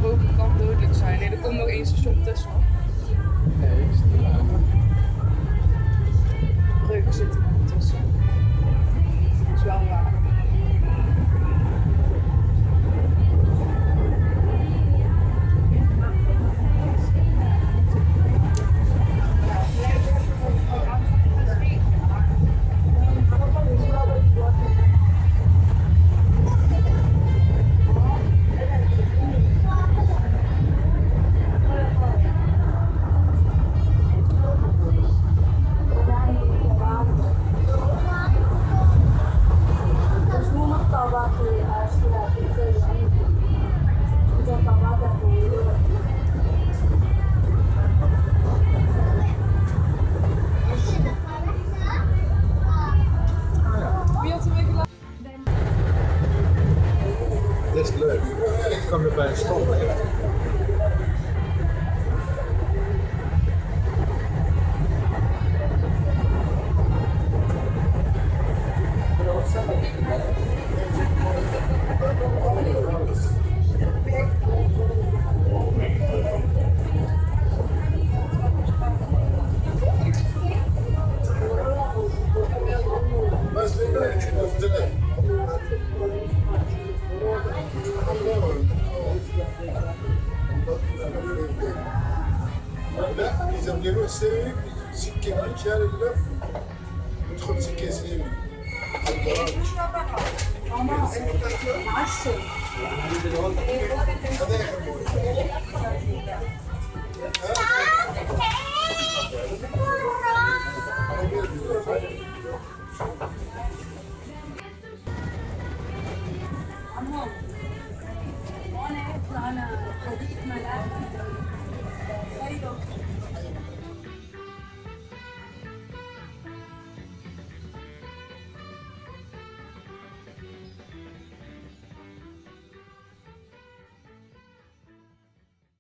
Boven kan dodelijk zijn. Nee, er komt nog één station tussen. Nee, ik zit er aan. Breuk zit er nog tussen. Dat is wel waar. Dit is leuk. Ik kan weer bij een stand. Ils aiment c'est si quelqu'un qui a le bœuf, on trouve c'est qu'est-ce que